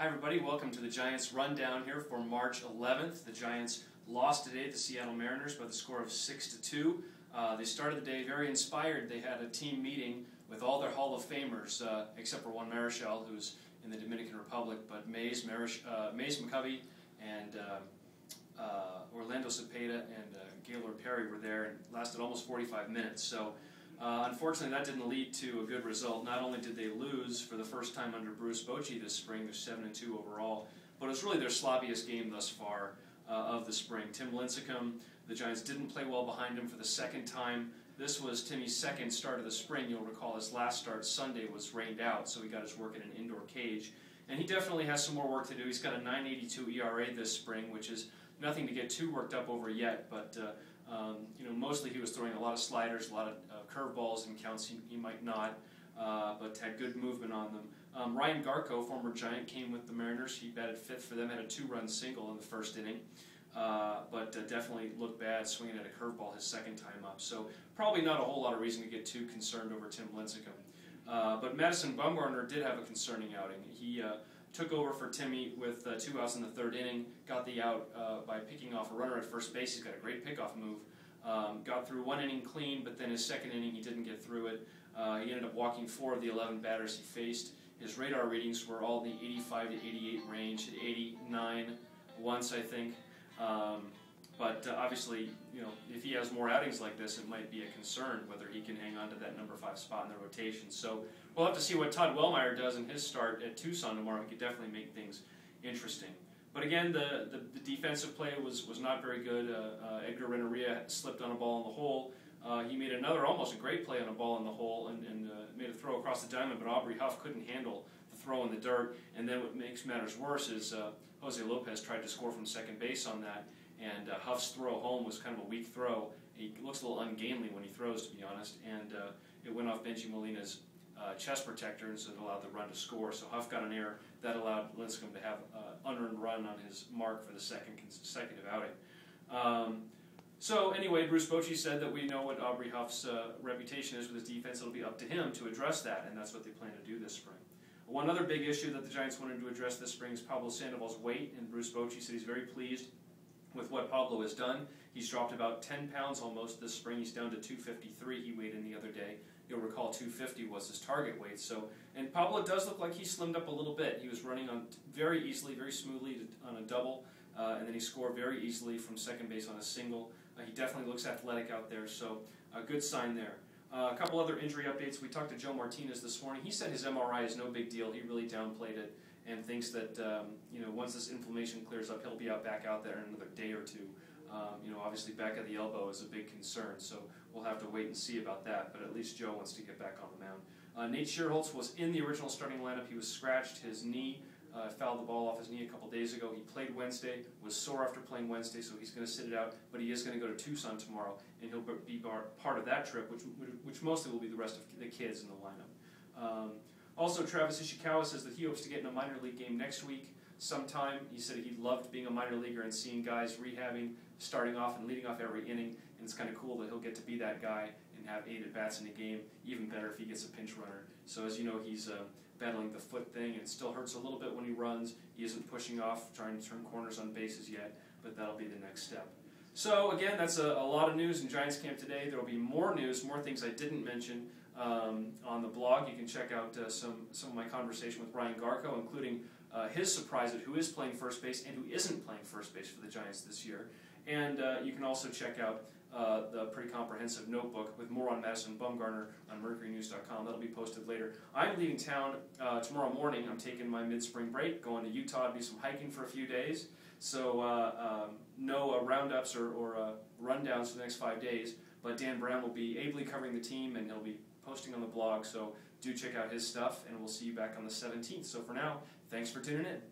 Hi everybody, welcome to the Giants Rundown here for March 11th. The Giants lost today to the Seattle Mariners by the score of 6-2. They started the day very inspired. They had a team meeting with all their Hall of Famers, except for Juan Marichal, who's in the Dominican Republic, but Mays McCovey and Orlando Cepeda and Gaylord Perry were there and lasted almost 45 minutes. So unfortunately, that didn't lead to a good result. Not only did they lose for the first time under Bruce Bochy this spring, they're 7-2 overall, but it was really their sloppiest game thus far of the spring. Tim Lincecum, the Giants didn't play well behind him for the second time. This was Timmy's second start of the spring. You'll recall his last start Sunday was rained out, so he got his work in an indoor cage. And he definitely has some more work to do. He's got a 9.82 ERA this spring, which is nothing to get too worked up over yet, but mostly he was throwing a lot of sliders, a lot of curveballs in counts he might not, but had good movement on them. Ryan Garko, former Giant, came with the Mariners. He batted fifth for them, had a two-run single in the first inning, but definitely looked bad swinging at a curveball his second time up. So probably not a whole lot of reason to get too concerned over Tim Lincecum. But Madison Bumgarner did have a concerning outing. He took over for Timmy with 2 outs in the third inning, got the out by picking off a runner at first base. He's got a great pickoff move. Got through one inning clean, but then his second inning he didn't get through it. He ended up walking 4 of the 11 batters he faced. His radar readings were all in the 85 to 88 range, hit 89 once, I think. But obviously, if he has more outings like this, it might be a concern whether he can hang on to that number 5 spot in the rotation. So we'll have to see what Todd Wellmeyer does in his start at Tucson tomorrow. He could definitely make things interesting. But again, the defensive play was not very good. Edgar Renteria slipped on a ball in the hole. He made another almost a great play on a ball in the hole and made a throw across the diamond, but Aubrey Huff couldn't handle the throw in the dirt. And then what makes matters worse is Jose Lopez tried to score from second base on that, and Huff's throw home was kind of a weak throw. He looks a little ungainly when he throws, to be honest, and it went off Benji Molina's chest protector, and so it allowed the run to score. So Huff got an error. That allowed Lincecum to have an unearned run on his mark for the second consecutive outing. So anyway, Bruce Bochy said that we know what Aubrey Huff's reputation is with his defense. It'll be up to him to address that, and that's what they plan to do this spring. One other big issue that the Giants wanted to address this spring is Pablo Sandoval's weight, and Bruce Bochy said he's very pleased with what Pablo has done. He's dropped about 10 pounds almost this spring. He's down to 253 he weighed in the other day. You'll recall 250 was his target weight. And Pablo does look like he slimmed up a little bit. He was running on very easily, very smoothly on a double, and then he scored very easily from second base on a single. He definitely looks athletic out there, so a good sign there. A couple other injury updates. We talked to Joe Martinez this morning. He said his MRI is no big deal. He really downplayed it and thinks that once this inflammation clears up, he'll be back out there in another day or two. Obviously back of the elbow is a big concern, so we'll have to wait and see about that, but at least Joe wants to get back on the mound. Nate Schierholtz was in the original starting lineup. He was scratched. His knee fouled the ball off his knee a couple days ago. He played Wednesday, was sore after playing Wednesday, so he's going to sit it out, but he is going to go to Tucson tomorrow, and he'll be part of that trip, which mostly will be the rest of the kids in the lineup. Also, Travis Ishikawa says that he hopes to get in a minor league game next week sometime. He said he loved being a minor leaguer and seeing guys rehabbing, starting off and leading off every inning, and it's kind of cool that he'll get to be that guy and have 8 at-bats in a game. Even better if he gets a pinch runner. So as you know, he's battling the foot thing. It still hurts a little bit when he runs. He isn't pushing off, trying to turn corners on bases yet, but that'll be the next step. So again, that's a lot of news in Giants camp today. There will be more news, more things I didn't mention on the blog. You can check out some of my conversation with Ryan Garko, including his surprise at who is playing first base and who isn't playing first base for the Giants this year. And you can also check out the pretty comprehensive notebook with more on Madison Bumgarner on MercuryNews.com. That'll be posted later. I'm leaving town tomorrow morning. I'm taking my mid-spring break, going to Utah to do some hiking for a few days. So no roundups or rundowns for the next 5 days. But Dan Brown will be ably covering the team, and he'll be posting on the blog. So do check out his stuff, and we'll see you back on the 17th. So for now, thanks for tuning in.